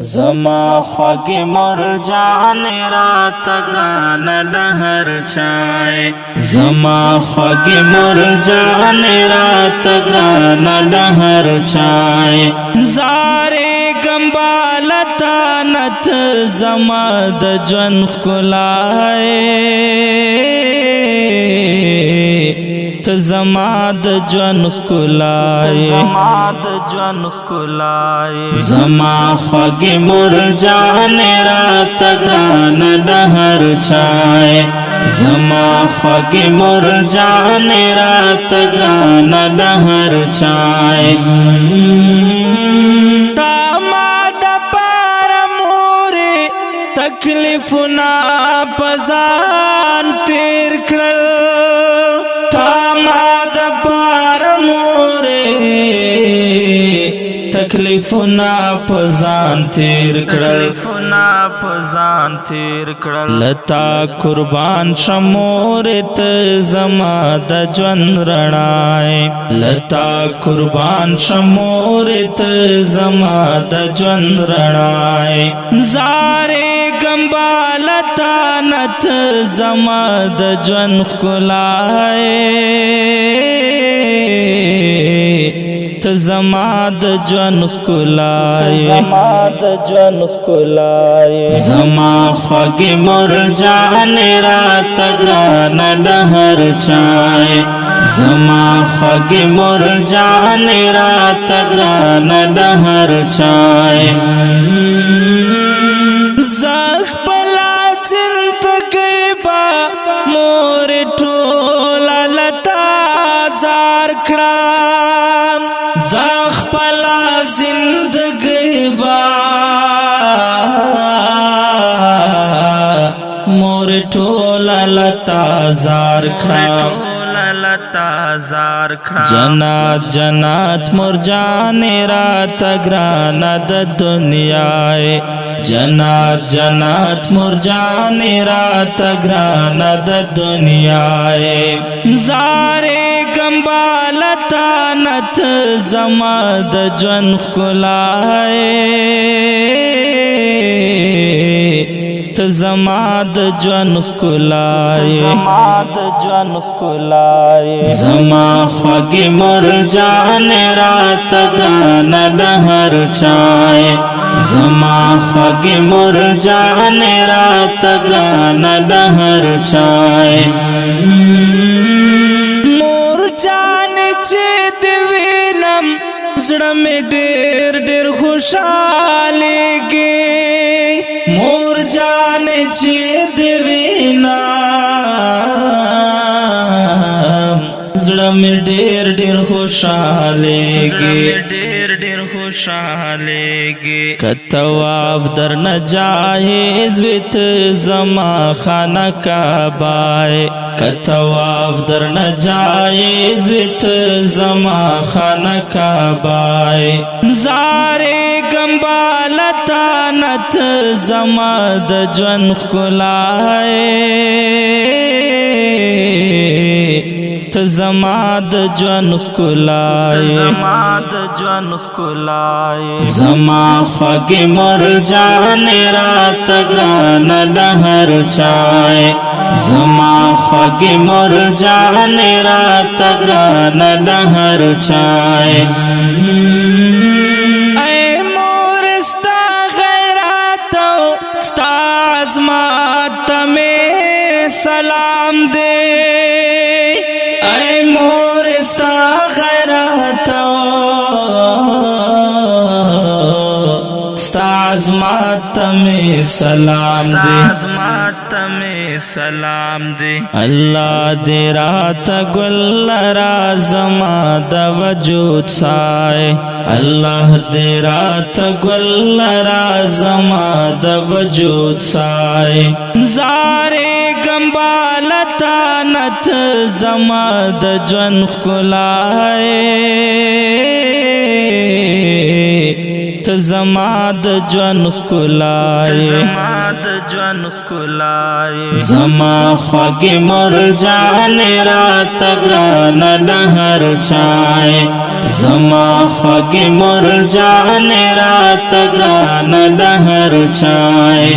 زما خوږ مرجان رات ګران لهر چای زما خوږ مرجان رات ګران لهر چای زارې ګمبالتا نت زما د ژوند ښکلای ته زما د ژوند ښکلای زما خوږ مرجان رات ګران لهر چای زما خوږ مرجان رات ګران لهر چای تا ما د پاره مورې تکلیفونه په ځان تېر کړل تکلیفنا پزان تیر کړل لتا قربان شمورت زما د ژوند رڼای لتا قربان شمورت زما د ژوند رڼای زارې ګمبالتا نت زما د ژوند ښکلای ته زما د ژوند ښکلای زما خوږ مرجان رات ګران لهر چای زما خوږ مرجان رات ګران لهر چای زخ پلا چرته با مور ټوله لتا زار کړم زخ پلا زندگی با مور ټوله لتا زار کړم جنات جنات مرجان رات ګران د دنیای جنات جنات مرجان رات ګران د دنیای زارې ګمبالتا نت زما د ژوند ښکلای ته زما د ژوند ښکلای زما خوږ مرجان رات ګران لهر چای زما خوږ مرجان رات ګران لهر چای مرجان چې د وینم زړه مې ډېر ډېر خوشحالېږي مرجان چې د وینم زړه مې ډېر ډېر خوشحالېږي که طواف در نه جایز ویت زما خانه کعبه که طواف در نه جایز ویت زما خانه کعبه زارې ګمبالتا نت زما د ژوند ښکلای ته زما د ژوند ښکلای زما خوږ مرجان رات ګران لهر چای زما خوږ مرجان رات ګران لهر چای ای مور ستا غیرت ستا عظمت مې سلام دے ای مور ستا غیرت ستا عظمت میں سلام دے اللہ دے رات گل را زما د وجود سائے اللہ دے رات گل را زما د وجود سائے زارې ګمبالتا نت زما د ژوند ښکلای ته زما د ژوند ښکلای زما خوږې مرجانې راته ګرانه د هر چای زما خوږې مرجانې راته ګرانه د هر چای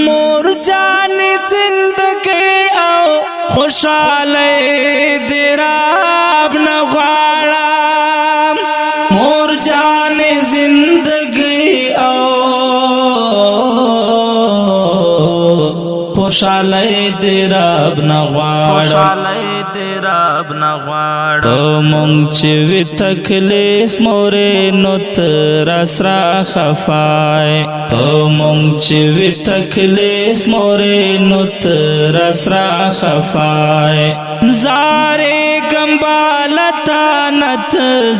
مرجانې زندګۍ او خوشحالۍ دې رب نه غواړم مرجانې زندګۍ او خوشحالۍ دې رب نه غواړم تو مونږ چې وي تکلیف مورې نو ته راسره خفای تو مونږ چې وي تکلیف مورې نو ته راسره خفای زارې ګمبالتا نت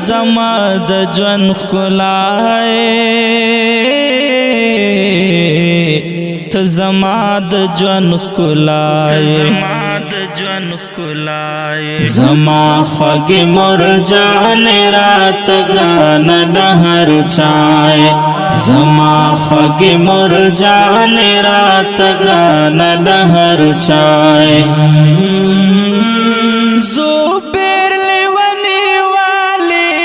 زما د ژوند ښکلای ته زما د ژوند ښکلای زما خوږې مرجانې راته ګرانه د هر چای زما خوږې مرجانې راته ګرانه د هر چای زبیر لیونی والی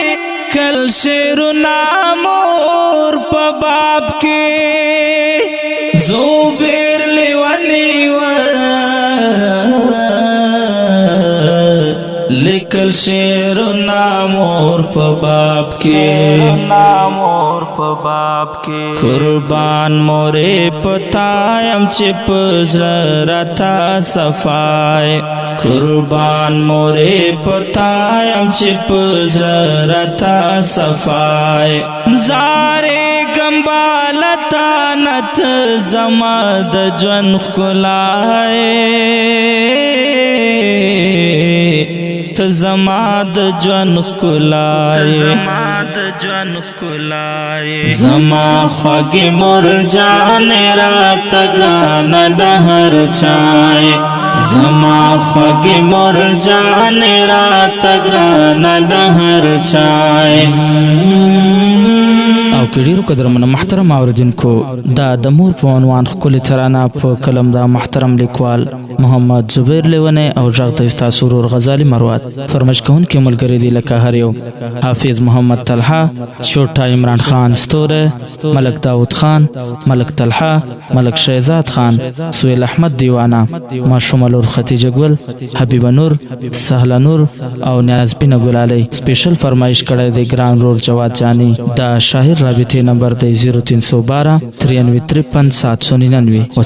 کل شیرنا مور په باب کې زبیر لیونی لیکل شیرنا مور په باب کې قربان مورې پتایم چې په زړه راته صفای قربان مورې پتایم چې په زړه راته صفای زارې ګمبالتا نت زما د ژوند ښکلای ته زما د ژوند ښکلای زما خوږې مرجانې راته ګرانه د هر چای زما خوږې مرجانې راته ګرانه د هر چای او که ډیرو قدرمنو محترم اوریدونکو دا د مور په عنوان ښکلې ترانه په کلم د محترم لیکوال محمد زبیر لیونی او غږ ته ستاسو ورور غزالي مروت فرمایش کوونکي ملګري دي لکه هر یو حافظ محمد طلحه شوټا عمران خان ستوره ملک داود خان ملک طلحه ملک شهزاد خان سهیل احمد دیوانه ماشوم لور ختیجه ګل حبیبه نور سهله نور او نیازبینه ګلالی سپیشل فرمایش کړی دی ګران رور جواد جانی دا شاهر رابطې نمبر دی 0312 9353 799